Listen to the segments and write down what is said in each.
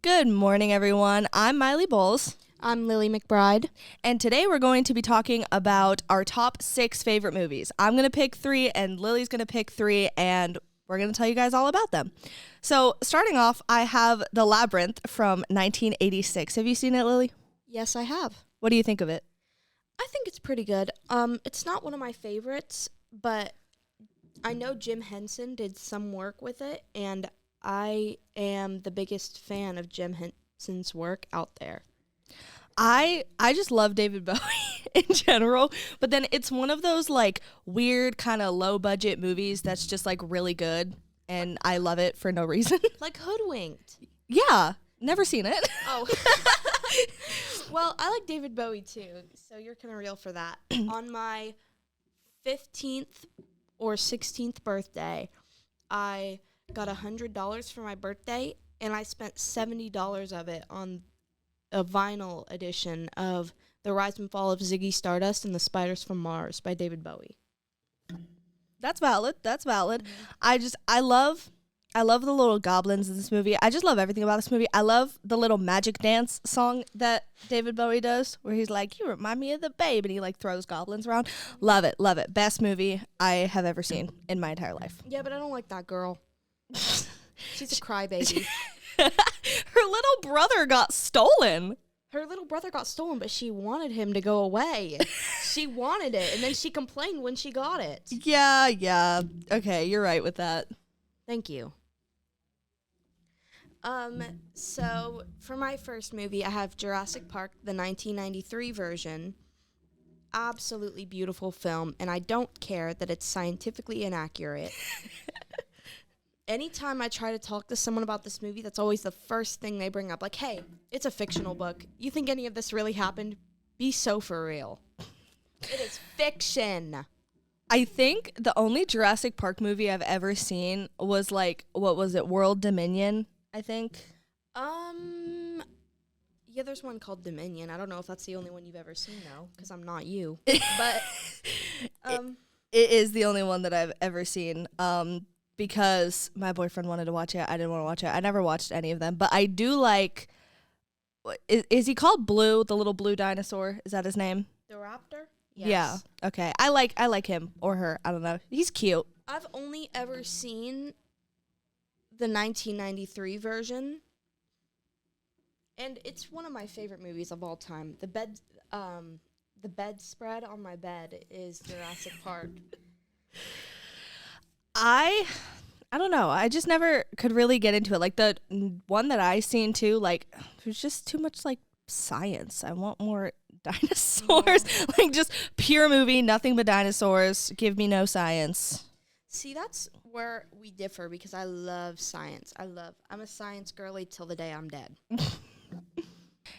Good morning, everyone. I'm Miley Bowles. I'm Lily McBride. And today we're going to be talking about our top 6 favorite movies. I'm going to pick 3 and Lily's going to pick 3 and we're going to tell you guys all about them. So starting off, I have The Labyrinth from 1986. Have you seen it, Lily? Yes, I have. What do you think of it? I think it's pretty good. It's not one of my favorites, but I know Jim Henson did some work with it, and I am the biggest fan of Jim Henson's work out there. I just love David Bowie in general, but then it's one of those like weird kind of low budget movies that's just like really good, and I love it for no reason. Like Hoodwinked. Yeah, never seen it. Oh. Well, I like David Bowie too, so you're kind of real for that. On my 15th or 16th birthday, I got $100 for my birthday, and I spent $70 of it on a vinyl edition of The Rise and Fall of Ziggy Stardust and the Spiders from Mars by David Bowie. That's valid. Mm-hmm. I love the little goblins in this movie. I just love everything about this movie. I love the little magic dance song that David Bowie does, where he's like, "You remind me of the Babe," and he like throws goblins around. Love it. Best movie I have ever seen in my entire life. Yeah, but I don't like that girl. She's a crybaby. Her little brother got stolen. Her little brother got stolen, but she wanted him to go away. She wanted it, and then she complained when she got it. Yeah. Okay, you're right with that. Thank you. So for my first movie, I have Jurassic Park, the 1993 version. Absolutely beautiful film, and I don't care that it's scientifically inaccurate. Anytime I try to talk to someone about this movie, that's always the first thing they bring up. Like, hey, it's a fictional book. You think any of this really happened? Be so for real. It is fiction. I think the only Jurassic Park movie I've ever seen was like, what was it, World Dominion, I think. Yeah, there's one called Dominion. I don't know if that's the only one you've ever seen, though, because I'm not you. But, It is the only one that I've ever seen, because my boyfriend wanted to watch it. I didn't want to watch it. I never watched any of them, but I do like, is he called Blue, the little blue dinosaur? Is that his name? The Raptor? Yes. Yeah. Okay. I like him or her. I don't know. He's cute. I've only ever seen the 1993 version, and it's one of my favorite movies of all time. The bedspread on my bed is Jurassic Park. I don't know. I just never could really get into it. Like the one that I seen too, like there's just too much like science. I want more dinosaurs. Yeah. Like just pure movie, nothing but dinosaurs. Give me no science. See, that's where we differ because I love science. I'm a science girly till the day I'm dead.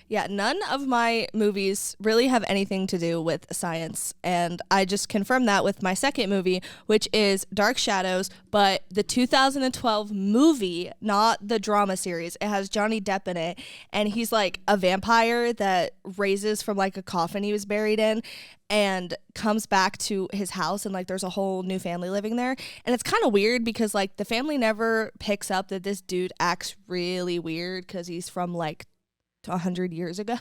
Yeah, none of my movies really have anything to do with science, and I just confirmed that with my second movie, which is Dark Shadows, but the 2012 movie, not the drama series. It has Johnny Depp in it, and he's like a vampire that raises from like a coffin he was buried in and comes back to his house, and like there's a whole new family living there. And it's kind of weird because like the family never picks up that this dude acts really weird because he's from like 100 years ago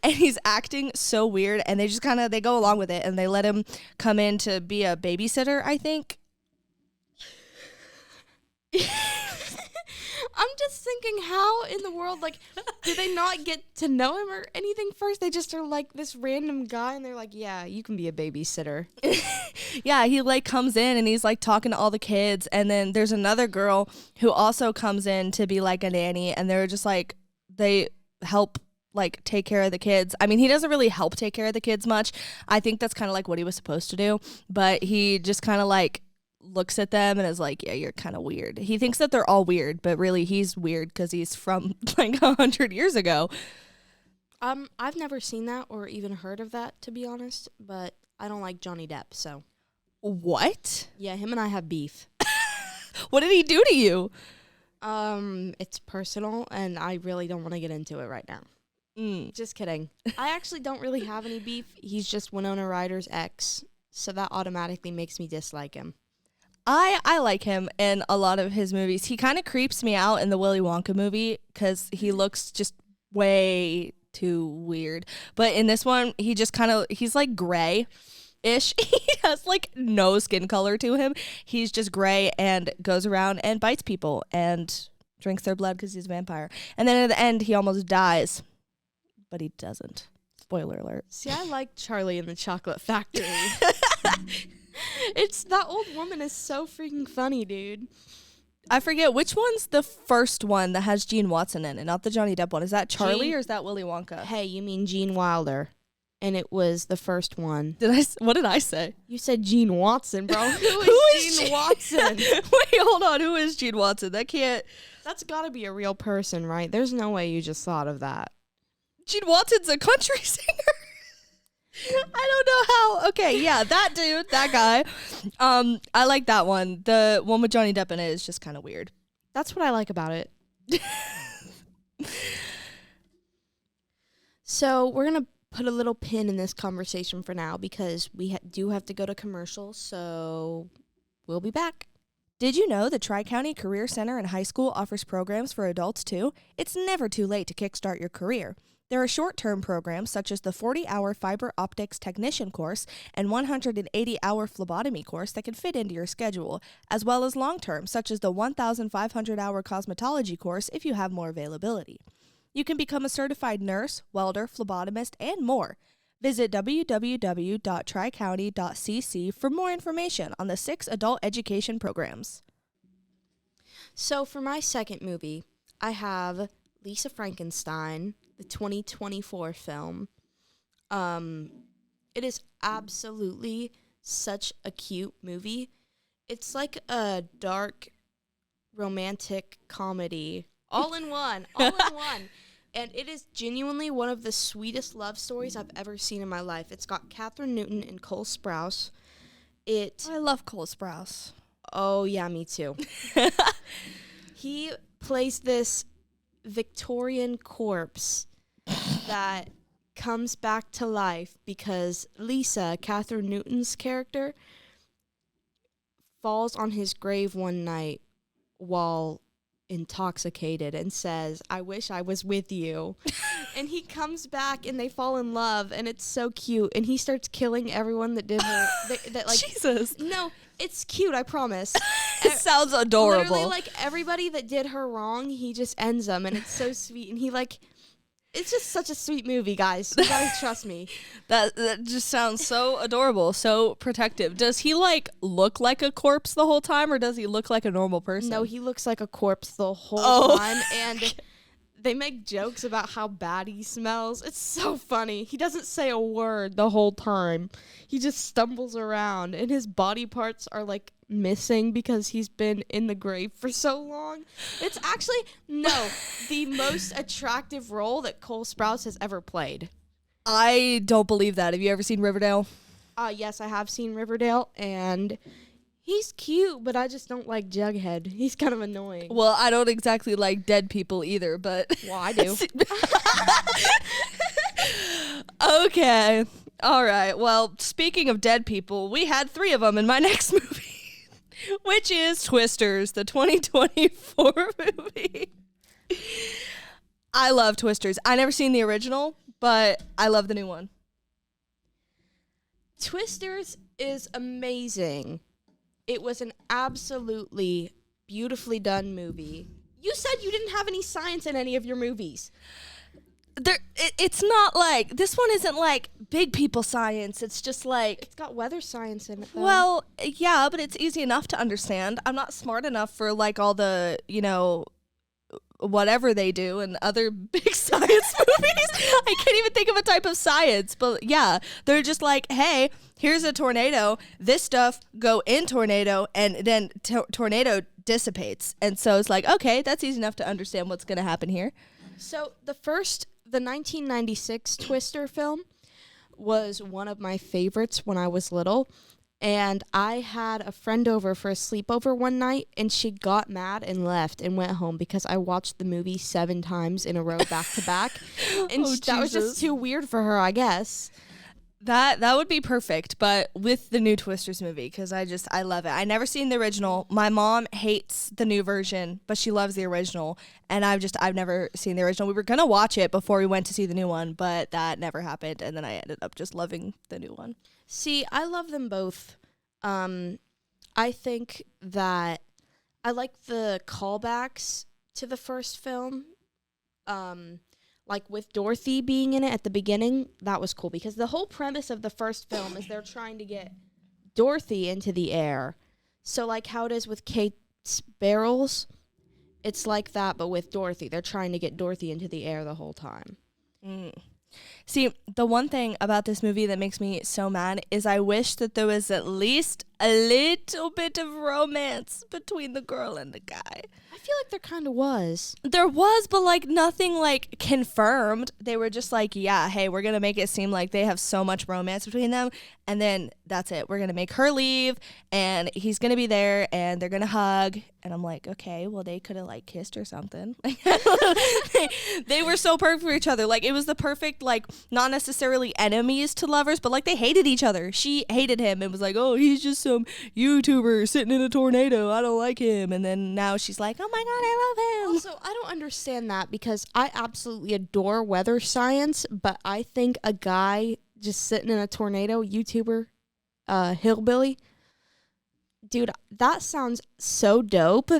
and he's acting so weird, and they just kind of they go along with it, and they let him come in to be a babysitter, I think. I'm just thinking, how in the world, like, do they not get to know him or anything first? They just are like this random guy, and they're like, yeah, you can be a babysitter. Yeah, he like comes in and he's like talking to all the kids, and then there's another girl who also comes in to be like a nanny, and they're just like they help like take care of the kids. I mean, he doesn't really help take care of the kids much. I think that's kind of like what he was supposed to do, but he just kind of like looks at them and is like, yeah, you're kind of weird. He thinks that they're all weird, but really he's weird because he's from like 100 years ago. I've never seen that or even heard of that, to be honest, but I don't like Johnny Depp, so. What? Yeah, him and I have beef. What did he do to you? It's personal, and I really don't want to get into it right now. Just kidding. I actually don't really have any beef. He's just Winona Ryder's ex, so that automatically makes me dislike him. I like him in a lot of his movies. He kind of creeps me out in the Willy Wonka movie because he looks just way too weird. But in this one, he just he's like gray-ish. He has like no skin color to him. He's just gray and goes around and bites people and drinks their blood because he's a vampire. And then at the end, he almost dies. But he doesn't. Spoiler alert. See, I like Charlie and the Chocolate Factory. It's that old woman is so freaking funny, dude. I forget which one's the first one that has Gene Watson in it, not the Johnny Depp one. Is that Charlie or is that Willy Wonka? Hey, you mean Gene Wilder. And it was the first one. What did I say? You said Gene Watson, bro. Who is Gene Watson? Wait, hold on. Who is Gene Watson? That's got to be a real person, right? There's no way you just thought of that. Gene Watson's a country singer. I don't know how. Okay, yeah, that dude, that guy. I like that one. The one with Johnny Depp in it is just kind of weird. That's what I like about it. So we're going to put a little pin in this conversation for now because we do have to go to commercial, so we'll be back. Did you know the Tri-County Career Center in high school offers programs for adults too? It's never too late to kickstart your career. There are short-term programs such as the 40-hour fiber optics technician course and 180-hour phlebotomy course that can fit into your schedule, as well as long-term such as the 1,500-hour cosmetology course if you have more availability. You can become a certified nurse, welder, phlebotomist, and more. Visit www.tricounty.cc for more information on the 6 adult education programs. So for my second movie, I have Lisa Frankenstein, the 2024 film. It is absolutely such a cute movie. It's like a dark romantic comedy all in one. And it is genuinely one of the sweetest love stories I've ever seen in my life. It's got Katherine Newton and Cole Sprouse. I love Cole Sprouse. Oh, yeah, me too. He plays this Victorian corpse that comes back to life because Lisa, Katherine Newton's character, falls on his grave one night while intoxicated and says, "I wish I was with you." And he comes back and they fall in love and it's so cute, and he starts killing everyone that did her that like Jesus. No, it's cute, I promise. It sounds adorable. Literally, like, everybody that did her wrong, he just ends them, and it's so sweet. And he, like, it's just such a sweet movie, guys. You guys trust me. That just sounds so adorable, so protective. Does he, like, look like a corpse the whole time, or does he look like a normal person? No, he looks like a corpse the whole time, and they make jokes about how bad he smells. It's so funny. He doesn't say a word the whole time. He just stumbles around, and his body parts are, like, missing because he's been in the grave for so long. It's actually, the most attractive role that Cole Sprouse has ever played. I don't believe that. Have you ever seen Riverdale? Yes, I have seen Riverdale, and he's cute, but I just don't like Jughead. He's kind of annoying. Well, I don't exactly like dead people either, but... Well, I do. Okay. All right. Well, speaking of dead people, we had 3 of them in my next movie. Which is Twisters, the 2024 movie. I love Twisters. I never seen the original, but I love the new one. Twisters is amazing. It was an absolutely beautifully done movie. You said you didn't have any science in any of your movies. It's not like, this one isn't like big people science. It's just like... It's got weather science in it, though. Well, yeah, but it's easy enough to understand. I'm not smart enough for like all the, whatever they do in other big science movies. I can't even think of a type of science. But yeah, they're just like, hey, here's a tornado. This stuff go in tornado, and then tornado dissipates. And so it's like, okay, that's easy enough to understand what's going to happen here. So the 1996 Twister film was one of my favorites when I was little. And I had a friend over for a sleepover one night, and she got mad and left and went home because I watched the movie 7 times in a row back to back. And that was just too weird for her, I guess. That would be perfect, but with the new Twisters movie, because I love it. I never seen the original. My mom hates the new version, but she loves the original, and I've never seen the original. We were gonna watch it before we went to see the new one, but that never happened, and then I ended up just loving the new one. See, I love them both. I think that I like the callbacks to the first film. Like with Dorothy being in it at the beginning, that was cool because the whole premise of the first film is they're trying to get Dorothy into the air. So like how it is with Kate's barrels, it's like that, but with Dorothy. They're trying to get Dorothy into the air the whole time. See, the one thing about this movie that makes me so mad is I wish that there was at least a little bit of romance between the girl and the guy. I feel like there kind of was. There was, but like nothing like confirmed. They were just like, yeah, hey, we're going to make it seem like they have so much romance between them. And then that's it. We're going to make her leave and he's going to be there and they're going to hug. And I'm like, okay, well, they could have like kissed or something. They were so perfect for each other. Like it was the perfect, like not necessarily enemies to lovers, but like they hated each other. She hated him and was like, oh, he's just some YouTuber sitting in a tornado. I don't like him. And then now she's like, oh my God, I love him. Also, I don't understand that because I absolutely adore weather science, but I think a guy just sitting in a tornado, YouTuber, hillbilly, dude, that sounds so dope.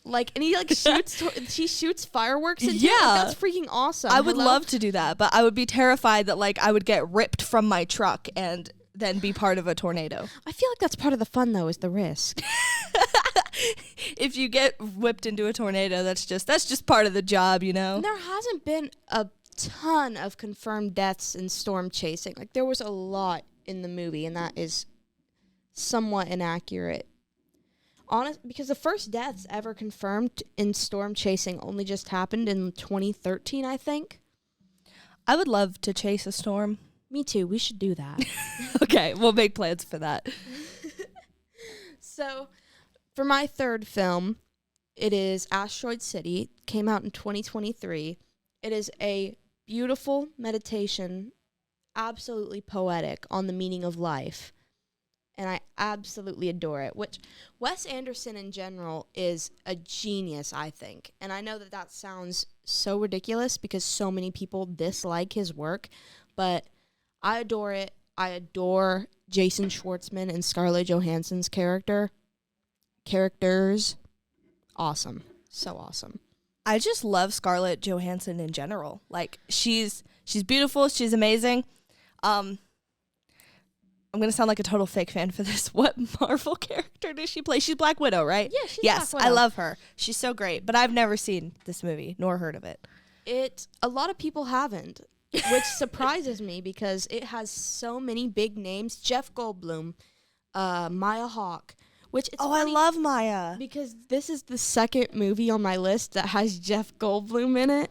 Like, and he like she shoots fireworks into it. Like, that's freaking awesome. I would love to do that, but I would be terrified that like I would get ripped from my truck and then be part of a tornado. I feel like that's part of the fun though, is the risk. If you get whipped into a tornado, that's just part of the job, you know? And there hasn't been a ton of confirmed deaths in storm chasing. Like there was a lot in the movie, and that is somewhat inaccurate. Because the first deaths ever confirmed in storm chasing only just happened in 2013, I think. I would love to chase a storm. Me too. We should do that. Okay, we'll make plans for that. So, for my third film, it is Asteroid City. It came out in 2023. It is a beautiful meditation, absolutely poetic on the meaning of life. And I absolutely adore it, which Wes Anderson in general is a genius, I think. And I know that sounds so ridiculous because so many people dislike his work, but I adore it. I adore Jason Schwartzman and Scarlett Johansson's characters. Awesome. So awesome. I just love Scarlett Johansson in general. Like she's beautiful, she's amazing. I'm going to sound like a total fake fan for this. What Marvel character does she play? She's Black Widow, right? Yeah, she's Yes, Black Widow. I love her. She's so great, but I've never seen this movie nor heard of it. A lot of people haven't, which surprises me because it has so many big names. Jeff Goldblum, Maya Hawke, which it's I love Maya. because this is the second movie on my list that has Jeff Goldblum in it.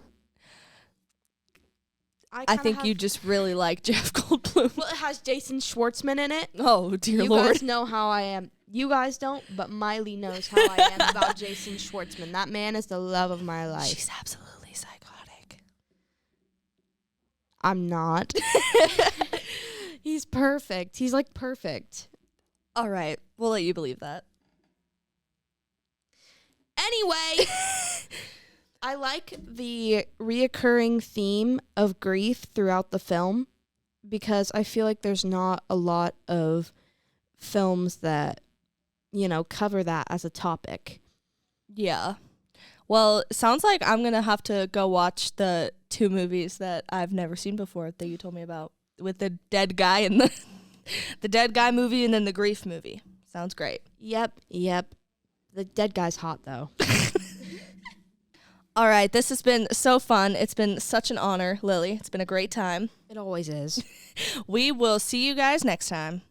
I think you just really like Jeff Goldblum. Well, it has Jason Schwartzman in it. Oh, dear You Lord. guys know how I am. You guys don't, but Miley knows how I am about Jason Schwartzman. That man is the love of my life. She's absolutely psychotic. I'm not. He's perfect. He's like perfect. All right, we'll let you believe that. Anyway, I like the reoccurring theme of grief throughout the film because I feel like there's not a lot of films that, cover that as a topic. Yeah. Well, sounds like I'm going to have to go watch the two movies that I've never seen before that you told me about with the dead guy and the dead guy movie and then the grief movie. Sounds great. Yep. The dead guy's hot, though. All right, this has been so fun. It's been such an honor, Lily. It's been a great time. It always is. We will see you guys next time.